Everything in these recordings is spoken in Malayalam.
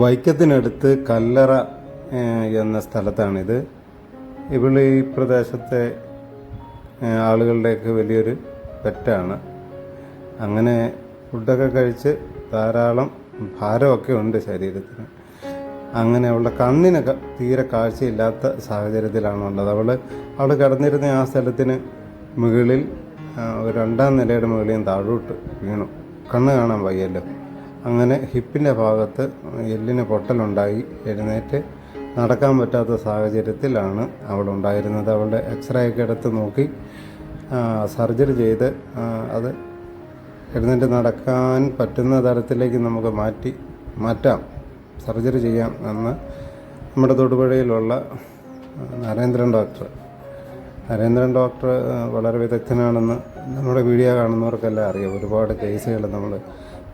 വൈക്കത്തിനടുത്ത് കല്ലറ എന്ന സ്ഥലത്താണിത്. ഇവിടെ ഈ പ്രദേശത്തെ ആളുകളുടെയൊക്കെ വലിയൊരു പെറ്റാണ്. അങ്ങനെ ഫുഡൊക്കെ കഴിച്ച് ധാരാളം ഭാരമൊക്കെ ഉണ്ട് ശരീരത്തിന്. അങ്ങനെ അവളുടെ കണ്ണിനൊക്കെ തീരെ കാഴ്ചയില്ലാത്ത സാഹചര്യത്തിലാണ് ഉള്ളത്. അവൾ കിടന്നിരുന്ന ആ സ്ഥലത്തിന് മുകളിൽ ഒരു 2ാം നിലയുടെ മുകളിൽ താഴോട്ട് വീണു. കണ്ണ് കാണാൻ വയ്യല്ലോ. അങ്ങനെ ഹിപ്പിൻ്റെ ഭാഗത്ത് എല്ലിന് പൊട്ടലുണ്ടായി. എഴുന്നേറ്റ് നടക്കാൻ പറ്റാത്ത സാഹചര്യത്തിലാണ് അവളുണ്ടായിരുന്നത്. അവളുടെ എക്സ്റേ ഒക്കെ എടുത്ത് നോക്കി സർജറി ചെയ്ത് അത് എഴുന്നേറ്റ് നടക്കാൻ പറ്റുന്ന തരത്തിലേക്ക് നമുക്ക് മാറ്റാം, സർജറി ചെയ്യാം എന്ന് നമ്മുടെ തൊടുപുഴയിലുള്ള നരേന്ദ്രൻ ഡോക്ടർ വളരെ വിദഗ്ധനാണെന്ന് നമ്മുടെ വീഡിയോ കാണുന്നവർക്കെല്ലാം അറിയാം. ഒരുപാട് കേസുകൾ നമ്മൾ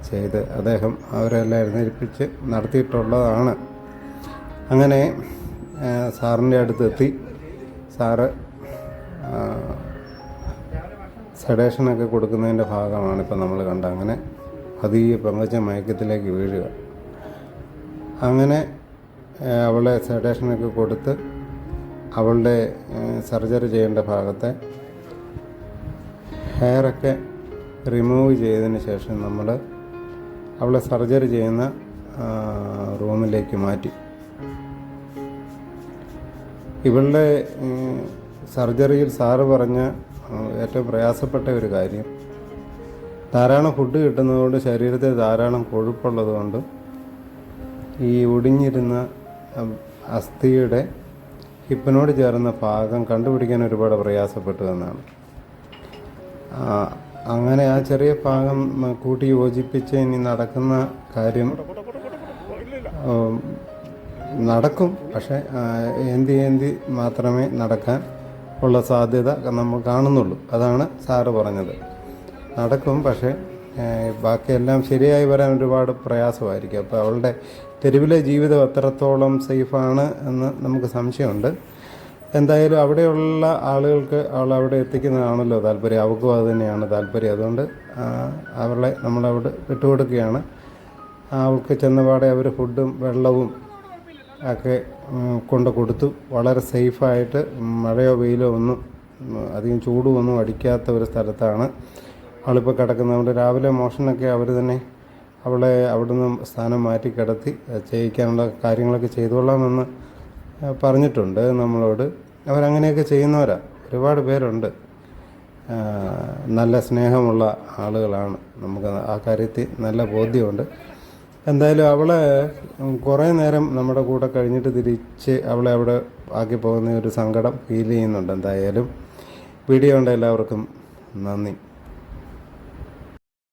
ചെയ്ത് അദ്ദേഹം അവരെല്ലാം എഴുന്നേൽപ്പിച്ച് നടത്തിയിട്ടുള്ളതാണ്. അങ്ങനെ സാറിൻ്റെ അടുത്തെത്തി. സാറ് സെഡേഷനൊക്കെ കൊടുക്കുന്നതിൻ്റെ ഭാഗമാണ് ഇപ്പം നമ്മൾ കണ്ട. അങ്ങനെ പതിയെ പങ്കജ മയക്കത്തിലേക്ക് വീഴുക. അങ്ങനെ അവളെ സെഡേഷനൊക്കെ കൊടുത്ത് അവളുടെ സർജറി ചെയ്യേണ്ട ഭാഗത്തെ ഹെയറൊക്കെ റിമൂവ് ചെയ്തതിന് ശേഷം നമ്മൾ അവളെ സർജറി ചെയ്യുന്ന റൂമിലേക്ക് മാറ്റി. ഇവളുടെ സർജറിയിൽ സാറ് പറഞ്ഞ ഏറ്റവും പ്രയാസപ്പെട്ട ഒരു കാര്യം, ധാരാളം ഫുഡ് കിട്ടുന്നതുകൊണ്ട് ശരീരത്തിൽ ധാരാളം കൊഴുപ്പുള്ളതുകൊണ്ട് ഈ ഒടിഞ്ഞിരുന്ന അസ്ഥിയുടെ ഹിപ്പിനോട് ചേർന്ന ഭാഗം കണ്ടുപിടിക്കാൻ ഒരുപാട് പ്രയാസപ്പെട്ടു എന്നാണ്. അങ്ങനെ ആ ചെറിയ ഭാഗം കൂട്ടി യോജിപ്പിച്ച് ഇനി നടക്കുന്ന കാര്യം നടക്കും. പക്ഷേ ഏന്തി മാത്രമേ നടക്കാൻ ഉള്ള സാധ്യത നമ്മൾ കാണുന്നുള്ളൂ. അതാണ് സാറ് പറഞ്ഞത്. നടക്കും, പക്ഷേ ബാക്കിയെല്ലാം ശരിയായി വരാൻ ഒരുപാട് പ്രയാസമായിരിക്കും. അപ്പോൾ അവളുടെ തെരുവിലെ ജീവിതം എത്രത്തോളം സേഫാണ് എന്ന് നമുക്ക് സംശയമുണ്ട്. എന്തായാലും അവിടെയുള്ള ആളുകൾക്ക് അവിടെ എത്തിക്കുന്നതാണല്ലോ താല്പര്യം. അവൾക്കും അത് തന്നെയാണ് താല്പര്യം. അതുകൊണ്ട് അവളെ നമ്മളവിടെ വിട്ടുകൊടുക്കുകയാണ്. അവൾക്ക് ചെന്നപാടെ അവർ ഫുഡും വെള്ളവും ഒക്കെ കൊണ്ട് കൊടുത്തു. വളരെ സേഫായിട്ട് മഴയോ വെയിലോ ഒന്നും അധികം ചൂടുമൊന്നും അടിക്കാത്ത ഒരു സ്ഥലത്താണ് അവളിപ്പോൾ കിടക്കുന്നത്. രാവിലെ മോഷനൊക്കെ അവർ തന്നെ അവളെ അവിടുന്ന് സ്ഥാനം മാറ്റി കിടത്തി ചെയ്യിക്കാനുള്ള കാര്യങ്ങളൊക്കെ ചെയ്തുകൊള്ളാമെന്ന് പറഞ്ഞിട്ടുണ്ട് നമ്മളോട്. അവരങ്ങനെയൊക്കെ ചെയ്യുന്നവരാ, ഒരുപാട് പേരുണ്ട്. നല്ല സ്നേഹമുള്ള ആളുകളാണ്. നമുക്ക് ആ കാര്യത്തിൽ നല്ല ബോധ്യമുണ്ട്. എന്തായാലും അവളെ കുറേ നേരം നമ്മുടെ കൂടെ കഴിഞ്ഞിട്ട് തിരിച്ച് അവളെ അവിടെ ആക്കി പോകുന്ന ഒരു സങ്കടം ഫീൽ ചെയ്യുന്നുണ്ട്. എന്തായാലും വീഡിയോ ഉണ്ട്. എല്ലാവർക്കും നന്ദി.